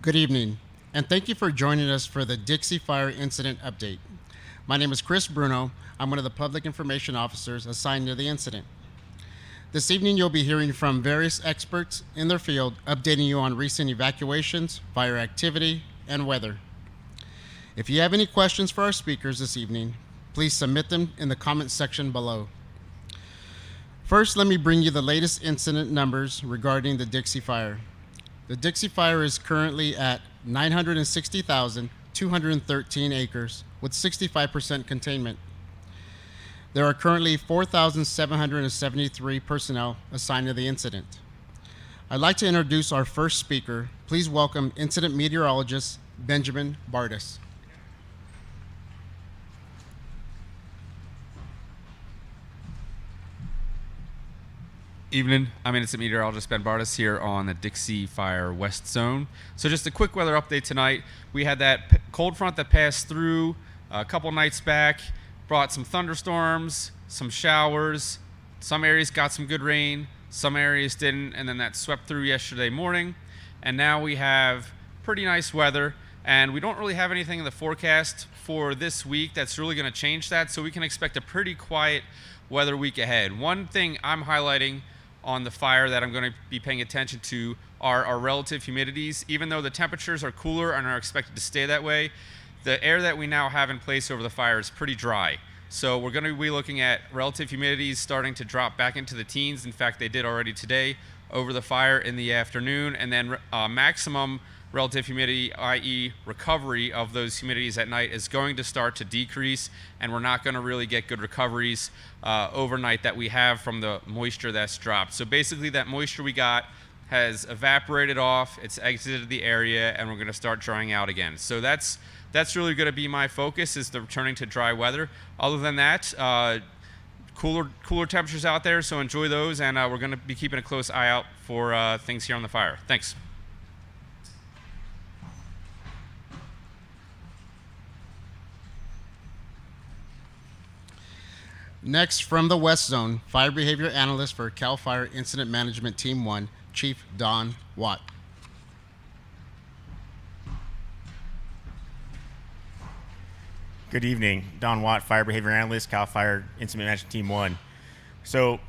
Good evening, and thank you for joining us for the Dixie Fire Incident Update. My name is Chris Bruno. I'm one of the public information officers assigned to the incident. This evening, you'll be hearing from various experts in their field, updating you on recent evacuations, fire activity, and weather. If you have any questions for our speakers this evening, please submit them in the comments section below. First, let me bring you the latest incident numbers regarding the Dixie Fire. The Dixie Fire is currently at 960,213 acres with 65% containment. There are currently 4,773 personnel assigned to the incident. I'd like to introduce our first speaker. Please welcome incident meteorologist Benjamin Bardis. Evening, I'm Incident Meteorologist Ben Bardis here on the Dixie Fire West Zone. So just a quick weather update tonight. We had that cold front that passed through a couple nights back, brought some thunderstorms, some showers. Some areas got some good rain, some areas didn't, and then that swept through yesterday morning. And now we have pretty nice weather, and we don't really have anything in the forecast for this week that's really going to change that, so we can expect a pretty quiet weather week ahead. One thing I'm highlighting on the fire that I'm going to be paying attention to are our relative humidities. Even though the temperatures are cooler and are expected to stay that way, the air that we now have in place over the fire is pretty dry. So we're going to be looking at relative humidities starting to drop back into the teens. In fact, they did already today over the fire in the afternoon, and then maximum relative humidity, i.e. recovery of those humidities at night, is going to start to decrease, and we're not going to really get good recoveries overnight that we have from the moisture that's dropped. So basically that moisture we got has evaporated off, it's exited the area, and we're going to start drying out again. So that's really going to be my focus, is the returning to dry weather. Other than that, cooler temperatures out there, so enjoy those, and we're going to be keeping a close eye out for things here on the fire. Thanks. Next, from the West Zone, Fire Behavior Analyst for CAL FIRE Incident Management Team 1, Chief Don Watt. Good evening. Don Watt, Fire Behavior Analyst, CAL FIRE Incident Management Team 1. So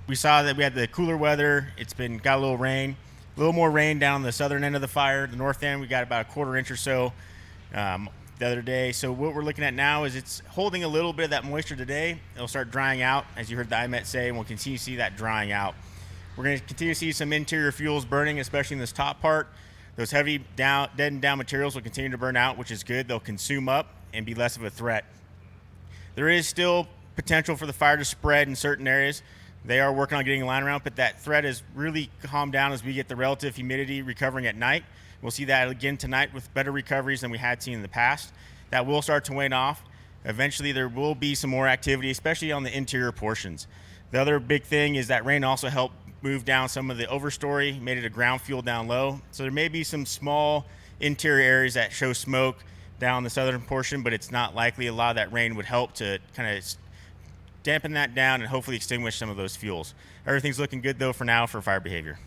we saw that we had the cooler weather. It's got a little rain, a little more rain down the southern end of the fire. The north end, we got about a quarter inch or so the other day. So what we're looking at now is it's holding a little bit of that moisture today. It'll start drying out, as you heard the IMET say, and we'll continue to see that drying out. We're going to continue to see some interior fuels burning, especially in this top part. Those heavy dead and down materials will continue to burn out, which is good. They'll consume up and be less of a threat. There is still potential for the fire to spread in certain areas. They are working on getting a line around, but that threat has really calmed down as we get the relative humidity recovering at night. We'll see that again tonight with better recoveries than we had seen in the past. That will start to wane off. Eventually there will be some more activity, especially on the interior portions. The other big thing is that rain also helped move down some of the overstory, made it a ground fuel down low. So there may be some small interior areas that show smoke down the southern portion, but it's not likely. A lot of that rain would help to kind of dampen that down and hopefully extinguish some of those fuels. Everything's looking good though for now for fire behavior.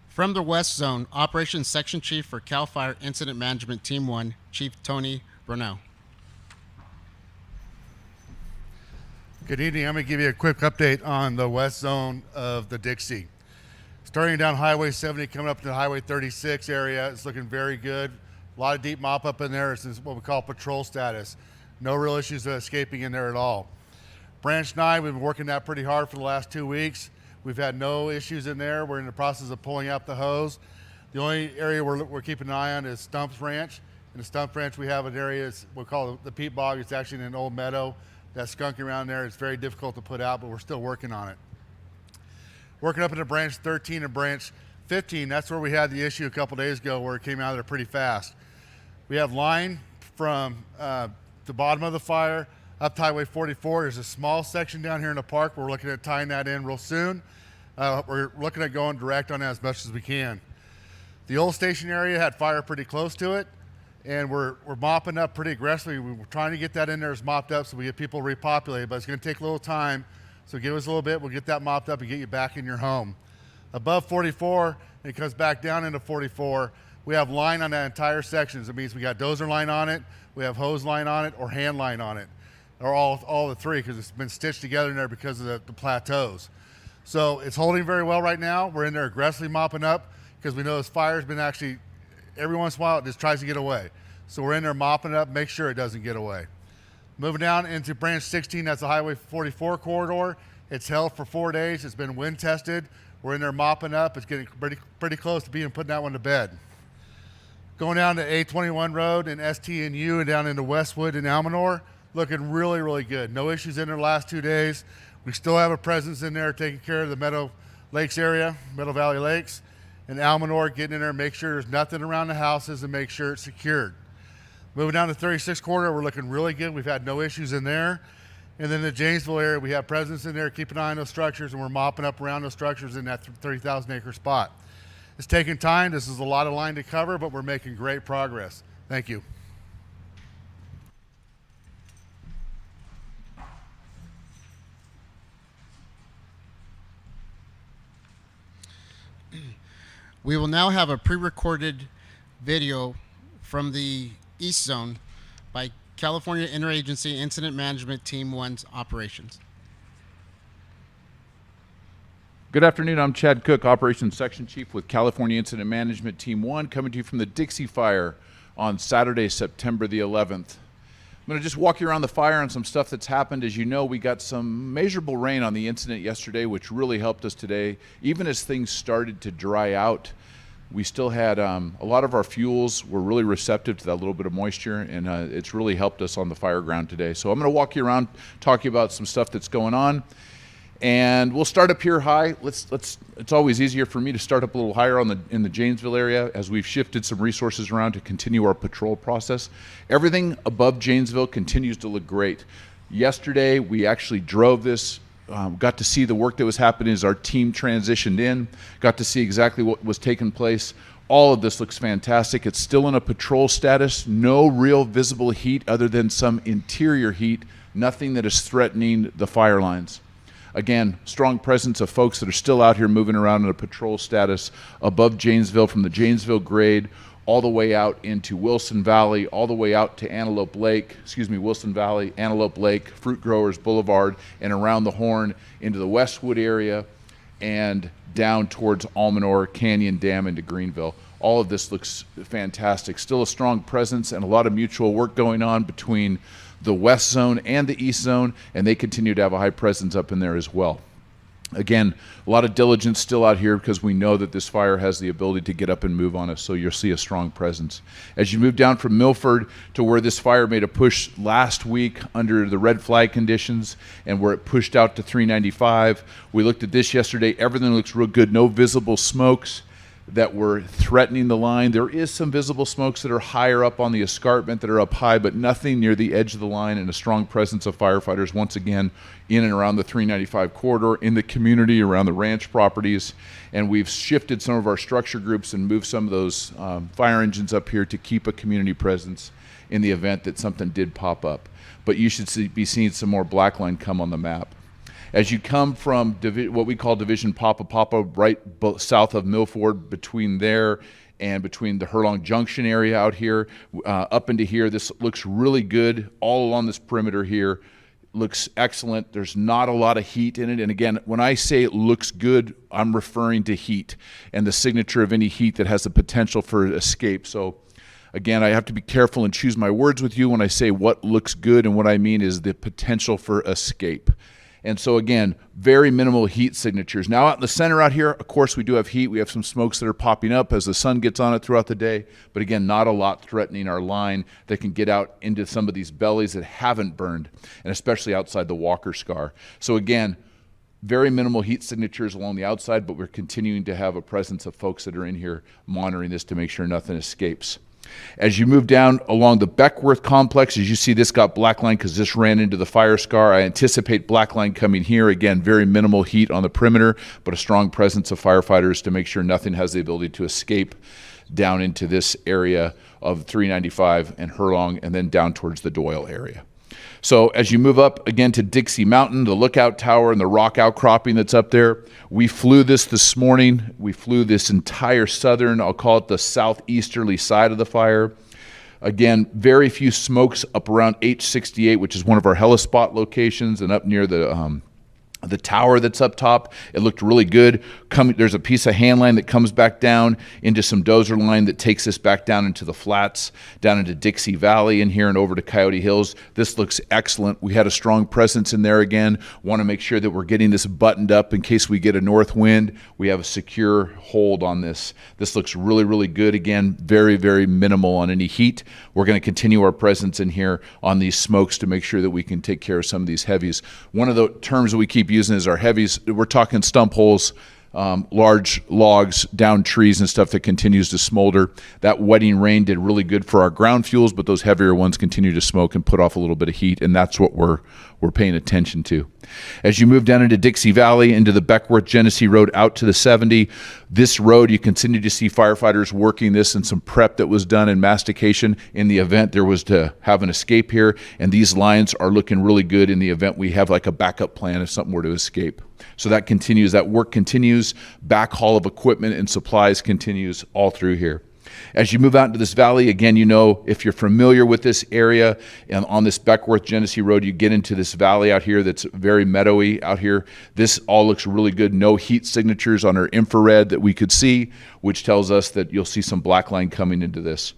From the West Zone, Operations Section Chief for CAL FIRE Incident Management Team 1, Chief Tony Brunel. Good evening. I'm going to give you a quick update on the west zone of the Dixie. Starting down Highway 70, coming up to Highway 36 area, it's looking very good. A lot of deep mop up in there. This is what we call patrol status. No real issues of escaping in there at all. Branch 9, we've been working that pretty hard for the last 2 weeks. We've had no issues in there. We're in the process of pulling out the hose. The only area we're keeping an eye on is Stumps Ranch. In the Stumps Ranch, we have an area we call the peat bog. It's actually in an old meadow that's skunky around there. It's very difficult to put out, but we're still working on it. Working up into branch 13 and branch 15, that's where we had the issue a couple days ago where it came out of there pretty fast. We have line from the bottom of the fire up to Highway 44. There's a small section down here in the park. We're looking at tying that in real soon. We're looking at going direct on that as much as we can. The old station area had fire pretty close to it, and we're mopping up pretty aggressively. We're trying to get that in there as mopped up so we get people repopulated, but it's going to take a little time So give us a little bit. We'll get that mopped up and get you back in your home. Above 44, and it comes back down into 44, we have line on that entire section. So it means we got dozer line on it, we have hose line on it, or hand line on it, or all the three, because it's been stitched together in there because of the plateaus. So it's holding very well right now. We're in there aggressively mopping up because we know this fire's been actually, every once in a while, it just tries to get away. So we're in there mopping it up, make sure it doesn't get away. Moving down into branch 16, that's the Highway 44 corridor. It's held for 4 days. It's been wind tested. We're in there mopping up. It's getting pretty close to putting that one to bed. Going down to A21 Road and ST&U and down into Westwood and Almanor, looking really, really good. No issues in there the last 2 days. We still have a presence in there taking care of the Meadow Lakes area, Meadow Valley Lakes, and Almanor getting in there, make sure there's nothing around the houses and make sure it's secured. Moving down to 36 corridor, we're looking really good. We've had no issues in there. And then the Janesville area, we have presence in there. Keep an eye on those structures, and we're mopping up around those structures in that 30,000 acre spot. It's taking time. This is a lot of line to cover, but we're making great progress. Thank you. We will now have a pre-recorded video from the East Zone by California Interagency Incident Management Team 1's operations. Good afternoon. I'm Chad Cook, Operations Section Chief with California Incident Management Team 1, coming to you from the Dixie Fire on Saturday, September the 11th. I'm going to just walk you around the fire and some stuff that's happened. As you know, we got some measurable rain on the incident yesterday, which really helped us today. Even as things started to dry out, we still had a lot of our fuels were really receptive to that little bit of moisture, and it's really helped us on the fire ground today. So I'm going to walk you around, talk you about some stuff that's going on. And we'll start up here high. It's always easier for me to start up a little higher in the Janesville area as we've shifted some resources around to continue our patrol process. Everything above Janesville continues to look great. Yesterday, we actually drove this, got to see the work that was happening as our team transitioned in, got to see exactly what was taking place. All of this looks fantastic. It's still in a patrol status, no real visible heat other than some interior heat, nothing that is threatening the fire lines. Again, strong presence of folks that are still out here moving around in a patrol status above Janesville, from the Janesville grade all the way out into Wilson Valley, all the way out to Antelope Lake, Wilson Valley, Antelope Lake, Fruit Growers Boulevard, and around the Horn into the Westwood area and down towards Almanor, Canyon Dam into Greenville. All of this looks fantastic. Still a strong presence and a lot of mutual work going on between the West Zone and the East Zone, and they continue to have a high presence up in there as well. Again, a lot of diligence still out here because we know that this fire has the ability to get up and move on us, so you'll see a strong presence. As you move down from Milford to where this fire made a push last week under the red flag conditions and where it pushed out to 395, we looked at this yesterday. Everything looks real good. No visible smokes that were threatening the line. There is some visible smokes that are higher up on the escarpment that are up high, but nothing near the edge of the line, and a strong presence of firefighters once again in and around the 395 corridor, in the community, around the ranch properties. And we've shifted some of our structure groups and moved some of those fire engines up here to keep a community presence in the event that something did pop up. But you should be seeing some more black line come on the map. As you come from what we call Division Papa, right south of Milford, between there and between the Hurlong Junction area out here, up into here, this looks really good. All along this perimeter here, looks excellent. There's not a lot of heat in it. And again, when I say it looks good, I'm referring to heat and the signature of any heat that has the potential for escape. So again, I have to be careful and choose my words with you when I say what looks good, and what I mean is the potential for escape. And so again, very minimal heat signatures. Now out in the center out here, of course, we do have heat. We have some smokes that are popping up as the sun gets on it throughout the day. But again, not a lot threatening our line that can get out into some of these bellies that haven't burned, and especially outside the Walker Scar. So again, very minimal heat signatures along the outside, but we're continuing to have a presence of folks that are in here monitoring this to make sure nothing escapes. As you move down along the Beckworth complex, as you see, this got black line because this ran into the fire scar. I anticipate black line coming here. Again, very minimal heat on the perimeter, but a strong presence of firefighters to make sure nothing has the ability to escape down into this area of 395 and Hurlong, and then down towards the Doyle area. So as you move up again to Dixie Mountain, the lookout tower and the rock outcropping that's up there, we flew this morning. We flew this entire southern, I'll call it the southeasterly side of the fire. Again, very few smokes up around H68, which is one of our helispot locations, and up near the tower that's up top. It looked really good. There's a piece of hand line that comes back down into some dozer line that takes us back down into the flats, down into Dixie Valley in here and over to Coyote Hills. This looks excellent. We had a strong presence in there again. Want to make sure that we're getting this buttoned up in case we get a north wind. We have a secure hold on this. This looks really, really good. Again, very, very minimal on any heat. We're going to continue our presence in here on these smokes to make sure that we can take care of some of these heavies. One of the terms that we keep using is our heavies. We're talking stump holes, large logs, down trees and stuff that continues to smolder. That wetting rain did really good for our ground fuels, but those heavier ones continue to smoke and put off a little bit of heat, and that's what we're paying attention to. As you move down into Dixie Valley, into the Beckworth-Genesee Road out to the 70, this road, you continue to see firefighters working this and some prep that was done in mastication in the event there was to have an escape here, and these lines are looking really good in the event we have like a backup plan if something were to escape. So that continues, that work continues, backhaul of equipment and supplies continues all through here. As you move out into this valley, again, you know, if you're familiar with this area and on this Beckworth-Genesee Road, you get into this valley out here that's very meadowy out here. This all looks really good. No heat signatures on our infrared that we could see, which tells us that you'll see some black line coming into this.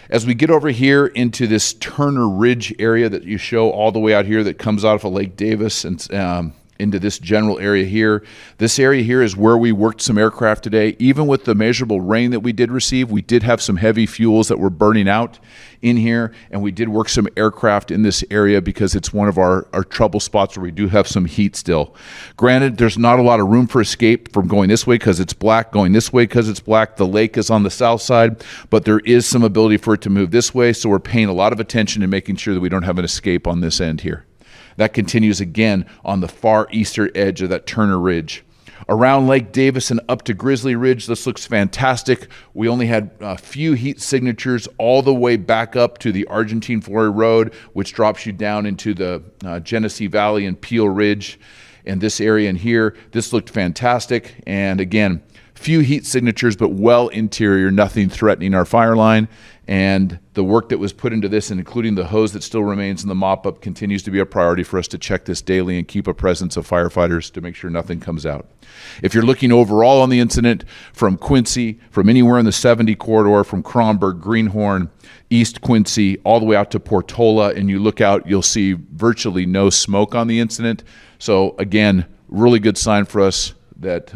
As we get over here into this Turner Ridge area that you show all the way out here that comes out of Lake Davis and into this general area here. This area here is where we worked some aircraft today. Even with the measurable rain that we did receive, we did have some heavy fuels that were burning out in here, and we did work some aircraft in this area because it's one of our trouble spots where we do have some heat still. Granted, there's not a lot of room for escape from going this way because it's black, going this way because it's black. The lake is on the south side, but there is some ability for it to move this way, so we're paying a lot of attention and making sure that we don't have an escape on this end here. That continues again on the far eastern edge of that Turner Ridge. Around Lake Davis and up to Grizzly Ridge, this looks fantastic. We only had a few heat signatures all the way back up to the Argentine Flory Road, which drops you down into the Genesee Valley and Peel Ridge and this area in here. This looked fantastic. And again, few heat signatures, but well interior, nothing threatening our fire line. And the work that was put into this, and including the hose that still remains in the mop-up, continues to be a priority for us to check this daily and keep a presence of firefighters to make sure nothing comes out. If you're looking overall on the incident from Quincy, from anywhere in the 70 corridor, from Kronberg, Greenhorn, East Quincy, all the way out to Portola, and you look out, you'll see virtually no smoke on the incident. So again, really good sign for us that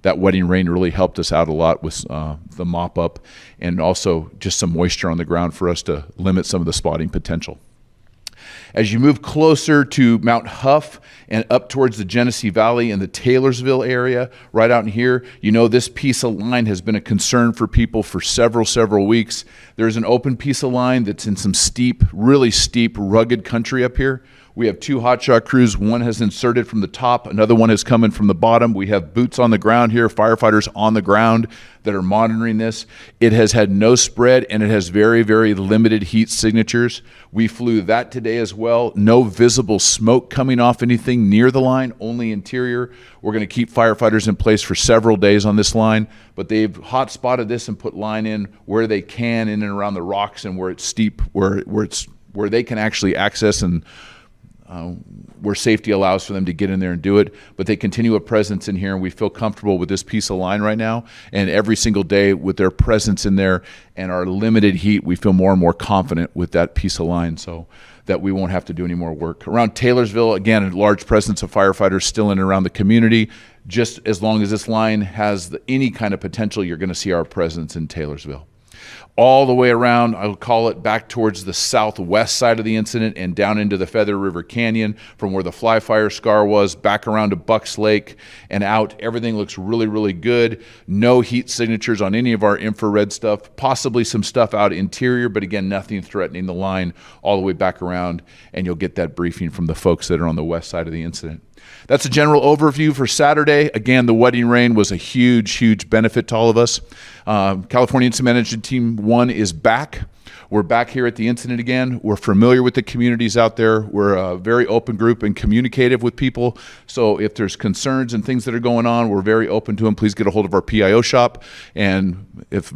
that wetting rain really helped us out a lot with the mop-up, and also just some moisture on the ground for us to limit some of the spotting potential. As you move closer to Mount Huff and up towards the Genesee Valley and the Taylorsville area, right out in here, you know this piece of line has been a concern for people for several weeks. There's an open piece of line that's in some steep, really steep, rugged country up here. We have two hotshot crews. One has inserted from the top. Another one is coming from the bottom. We have boots on the ground here, firefighters on the ground that are monitoring this. It has had no spread, and it has very limited heat signatures. We flew that today as well. No visible smoke coming off anything near the line, only interior. We're going to keep firefighters in place for several days on this line, but they've hot spotted this and put line in where they can, in and around the rocks and where it's steep, where they can actually access and where safety allows for them to get in there and do it. But they continue a presence in here, and we feel comfortable with this piece of line right now. And every single day with their presence in there and our limited heat, we feel more and more confident with that piece of line, so that we won't have to do any more work. Around Taylorsville, again, a large presence of firefighters still in and around the community. Just as long as this line has any kind of potential, you're going to see our presence in Taylorsville. All the way around, I would call it back towards the southwest side of the incident and down into the Feather River Canyon from where the fly fire scar was, back around to Bucks Lake and out. Everything looks really good. No heat signatures on any of our infrared stuff, possibly some stuff out interior, but again, nothing threatening the line all the way back around, and you'll get that briefing from the folks that are on the west side of the incident. That's a general overview for Saturday. Again, the wetting rain was a huge benefit to all of us. California Incident Management Team 1 is back. We're back here at the incident again. We're familiar with the communities out there. We're a very open group and communicative with people. So if there's concerns and things that are going on, we're very open to them. Please get a hold of our PIO shop. And if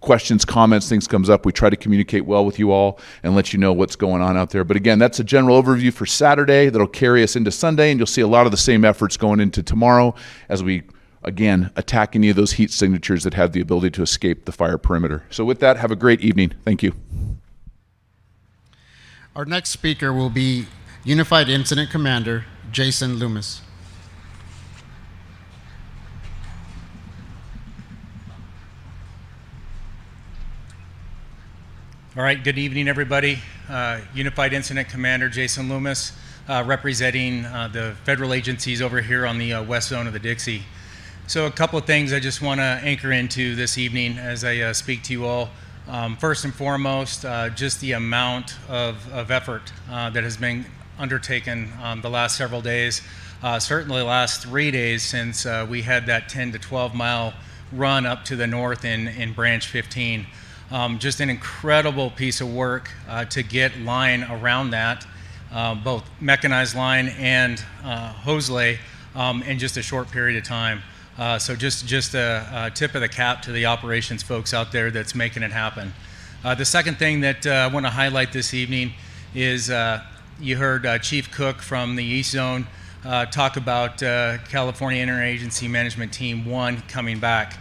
questions, comments, things comes up, we try to communicate well with you all and let you know what's going on out there. But again, that's a general overview for Saturday that'll carry us into Sunday, and you'll see a lot of the same efforts going into tomorrow as we, again, attack any of those heat signatures that have the ability to escape the fire perimeter. So with that, have a great evening. Thank you. Our next speaker will be Unified Incident Commander Jason Loomis. All right, good evening, everybody. Unified Incident Commander Jason Loomis, representing the federal agencies over here on the west zone of the Dixie. So a couple of things I just want to anchor into this evening as I speak to you all. First and foremost, just the amount of effort that has been undertaken the last several days, certainly the last 3 days since we had that 10 to 12 mile run up to the north in branch 15. Just an incredible piece of work to get line around that, both mechanized line and hose lay in just a short period of time. So just a tip of the cap to the operations folks out there that's making it happen. The second thing that I want to highlight this evening is you heard Chief Cook from the East Zone talk about California Interagency Management Team 1 coming back.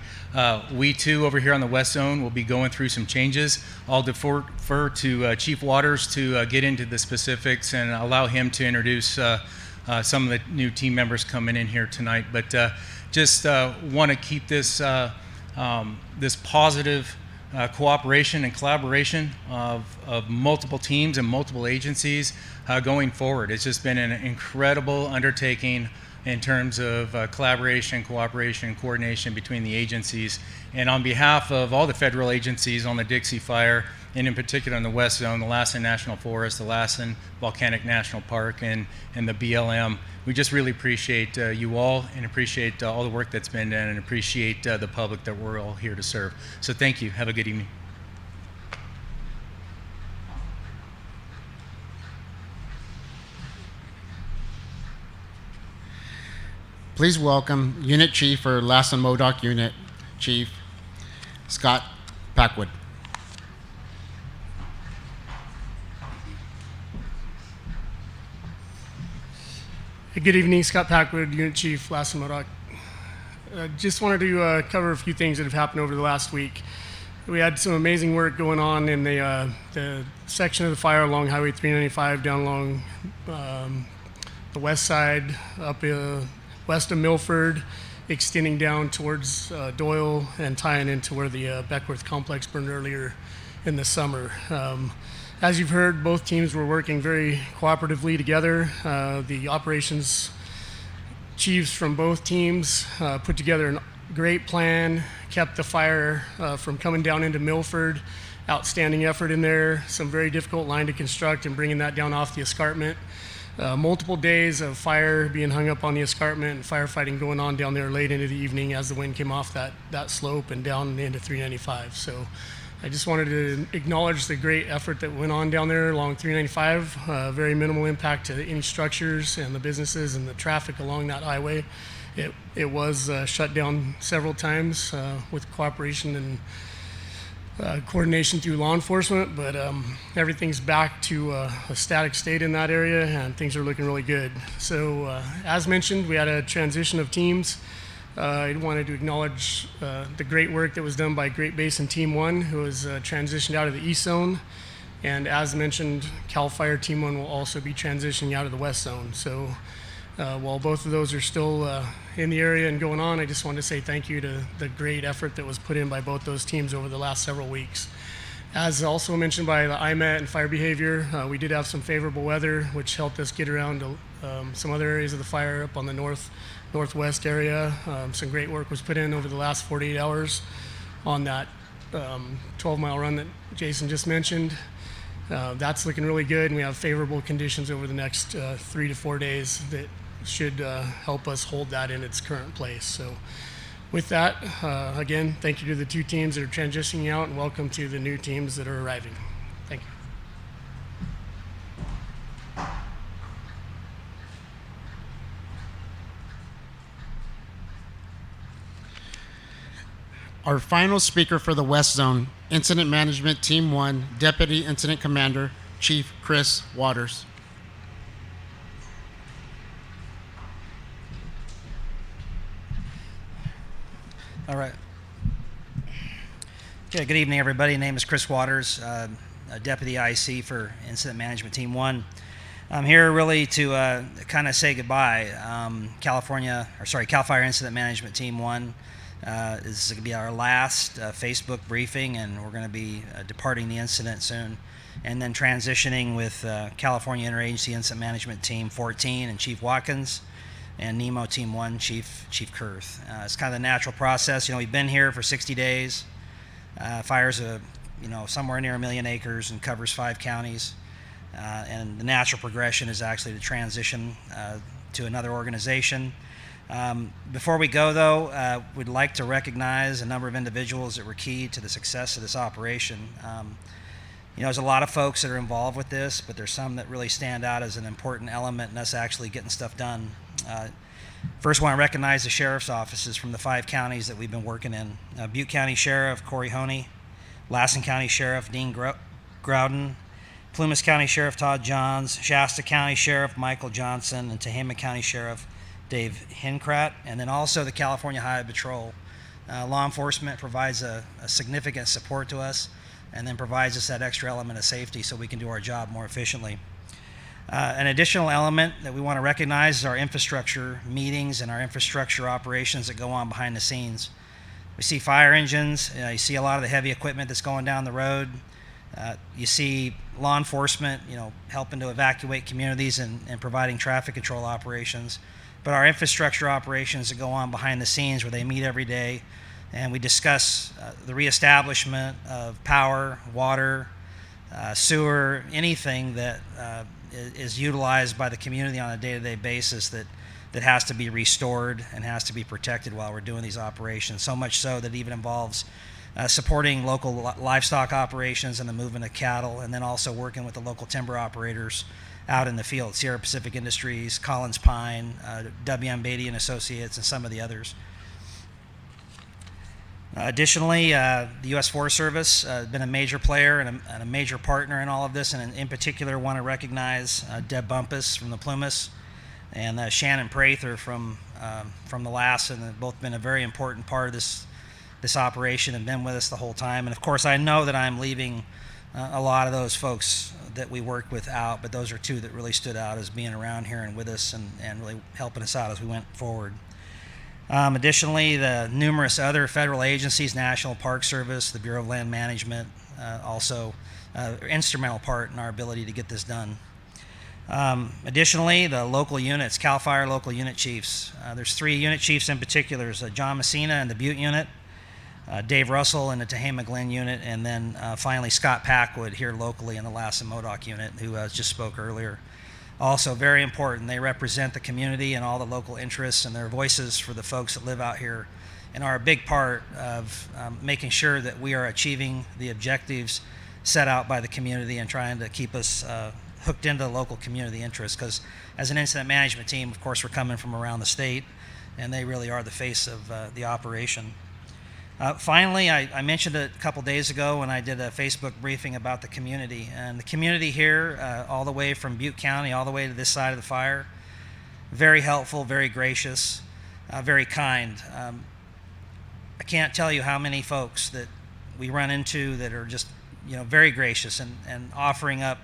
We too over here on the West Zone will be going through some changes. I'll defer to Chief Waters to get into the specifics and allow him to introduce some of the new team members coming in here tonight. But just want to keep this this positive cooperation and collaboration of multiple teams and multiple agencies going forward. It's just been an incredible undertaking in terms of collaboration, cooperation, coordination between the agencies. And on behalf of all the federal agencies on the Dixie Fire, and in particular in the West Zone, the Lassen National Forest, the Lassen Volcanic National Park, and the BLM, we just really appreciate you all and appreciate all the work that's been done and appreciate the public that we're all here to serve. So thank you. Have a good evening. Please welcome Unit Chief for Lassen Modoc Unit, Chief Scott Packwood. Good evening, Scott Packwood, Unit Chief, Lassen Modoc. Just wanted to cover a few things that have happened over the last week. We had some amazing work going on in the section of the fire along Highway 395 down along the west side, up west of Milford, extending down towards Doyle and tying into where the Beckworth complex burned earlier in the summer. As you've heard, both teams were working very cooperatively together. The operations chiefs from both teams put together a great plan, kept the fire from coming down into Milford. Outstanding effort in there, some very difficult line to construct and bringing that down off the escarpment. Multiple days of fire being hung up on the escarpment and firefighting going on down there late into the evening as the wind came off that slope and down into 395. So I just wanted to acknowledge the great effort that went on down there along 395. Very minimal impact to any structures and the businesses and the traffic along that highway. It was shut down several times with cooperation and coordination through law enforcement, but everything's back to a static state in that area and things are looking really good. So as mentioned, we had a transition of teams. I wanted to acknowledge the great work that was done by Great Basin Team 1, who was transitioned out of the East Zone. And as mentioned, CAL FIRE Team 1 will also be transitioning out of the West Zone. So while both of those are still in the area and going on, I just wanted to say thank you to the great effort that was put in by both those teams over the last several weeks. As also mentioned by the IMET and fire behavior, we did have some favorable weather, which helped us get around to some other areas of the fire up on the northwest area. Some great work was put in over the last 48 hours on that 12-mile run that Jason just mentioned. That's looking really good, and we have favorable conditions over the next 3 to 4 days that should help us hold that in its current place. So With that, again, thank you to the two teams that are transitioning out, and welcome to the new teams that are arriving. Thank you. Our final speaker for the West Zone, Incident Management Team 1, Deputy Incident Commander, Chief Chris Waters. All right. Okay, good evening, everybody. My name is Chris Waters, Deputy IC for Incident Management Team 1. I'm here really to kind of say goodbye. Cal Fire Incident Management Team 1 is going to be our last Facebook briefing, and we're going to be departing the incident soon, and then transitioning with California Interagency Incident Management Team 14 and Chief Watkins, and NEMO Team 1 Chief Kurth. It's kind of the natural process. We've been here for 60 days. Fire's somewhere near 1 million acres and covers 5 counties. And the natural progression is actually to transition to another organization. Before we go, though, we'd like to recognize a number of individuals that were key to the success of this operation. There's a lot of folks that are involved with this, but there's some that really stand out as an important element in us actually getting stuff done. First, I want to recognize the sheriff's offices from the 5 counties that we've been working in. Butte County Sheriff Corey Honey, Lassen County Sheriff Dean Grouden, Plumas County Sheriff Todd Johns, Shasta County Sheriff Michael Johnson, and Tehama County Sheriff Dave Hincrat, and then also the California Highway Patrol. Law enforcement provides a significant support to us, and then provides us that extra element of safety so we can do our job more efficiently. An additional element that we want to recognize is our infrastructure meetings and our infrastructure operations that go on behind the scenes. We see fire engines, you see a lot of the heavy equipment that's going down the road. You see law enforcement, helping to evacuate communities and providing traffic control operations. But our infrastructure operations that go on behind the scenes, where they meet every day, and we discuss the reestablishment of power, water, sewer, anything that is utilized by the community on a day-to-day basis that has to be restored and has to be protected while we're doing these operations. So much so that it even involves supporting local livestock operations and the movement of cattle, and then also working with the local timber operators out in the field, Sierra Pacific Industries, Collins Pine, W.M. Beatty and Associates, and some of the others. Additionally, the U.S. Forest Service has been a major player and a major partner in all of this, and in particular want to recognize Deb Bumpus from the Plumas and Shannon Prather from the Lassen, and they've both been a very important part of this operation and been with us the whole time. And of course, I know that I'm leaving a lot of those folks that we worked with out, but those are 2 that really stood out as being around here and with us and really helping us out as we went forward. Additionally, the numerous other federal agencies, National Park Service, the Bureau of Land Management, also instrumental part in our ability to get this done. Additionally, the local units, CAL FIRE local unit chiefs. There's 3 unit chiefs in particular. There's John Messina in the Butte unit, Dave Russell in the Tehama Glen unit, and then finally Scott Packwood here locally in the Lassen Modoc unit, who just spoke earlier. Also very important, they represent the community and all the local interests, and their voices for the folks that live out here, and are a big part of making sure that we are achieving the objectives set out by the community and trying to keep us hooked into local community interests. Because as an incident management team, of course, we're coming from around the state, and they really are the face of the operation. Finally, I mentioned it a couple days ago when I did a Facebook briefing about the community. And the community here, all the way from Butte County, all the way to this side of the fire, very helpful, very gracious, very kind. I can't tell you how many folks that we run into that are just, very gracious and offering up,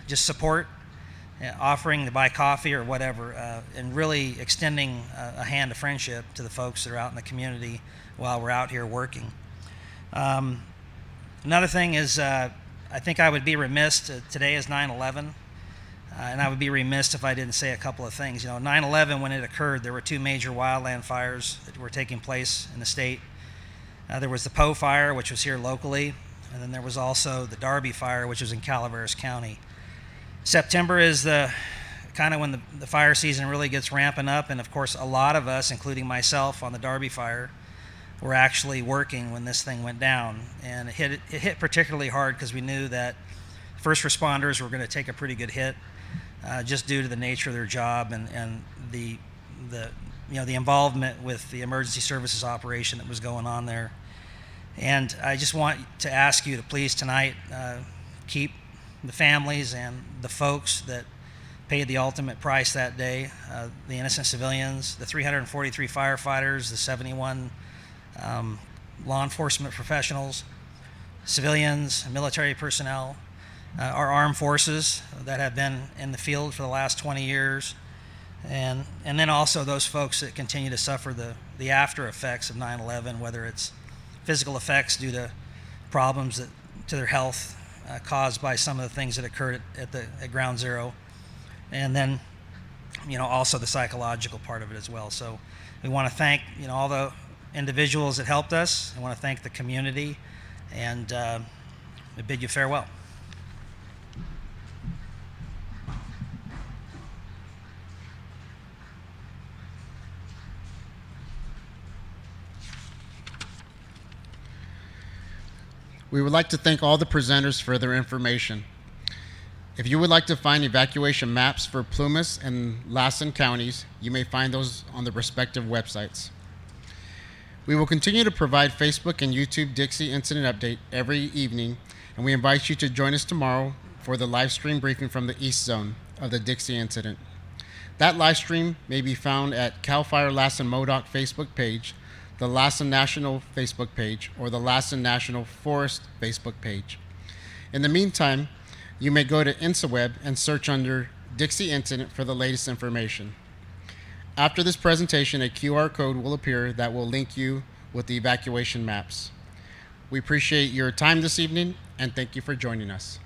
just support, offering to buy coffee or whatever, and really extending a hand of friendship to the folks that are out in the community while we're out here working. Another thing is, I think I would be remiss, today is 9/11, and I would be remiss if I didn't say a couple of things. 9/11, when it occurred, there were 2 major wildland fires that were taking place in the state. There was the Poe fire, which was here locally, and then there was also the Darby fire, which was in Calaveras County. September is the kind of when the fire season really gets ramping up, and of course a lot of us, including myself on the Darby fire, were actually working when this thing went down. And it hit particularly hard because we knew that first responders were going to take a pretty good hit just due to the nature of their job and the involvement with the emergency services operation that was going on there. And I just want to ask you to please tonight keep the families and the folks that paid the ultimate price that day, the innocent civilians, the 343 firefighters, the 71 law enforcement professionals, civilians, military personnel, our armed forces that have been in the field for the last 20 years, and then also those folks that continue to suffer the after effects of 9/11, whether it's physical effects due to problems to their health caused by some of the things that occurred at Ground Zero, and then also the psychological part of it as well. So we want to thank all the individuals that helped us. I want to thank the community, and we bid you farewell. We would like to thank all the presenters for their information. If you would like to find evacuation maps for Plumas and Lassen counties, you may find those on the respective websites. We will continue to provide Facebook and YouTube Dixie Incident Update every evening, and we invite you to join us tomorrow for the live stream briefing from the East Zone of the Dixie incident. That live stream may be found at CAL FIRE Lassen MODOC Facebook page, the Lassen National Facebook page, or the Lassen National Forest Facebook page. In the meantime, you may go to InsaWeb and search under Dixie Incident for the latest information. After this presentation, a QR code will appear that will link you with the evacuation maps. We appreciate your time this evening, and thank you for joining us.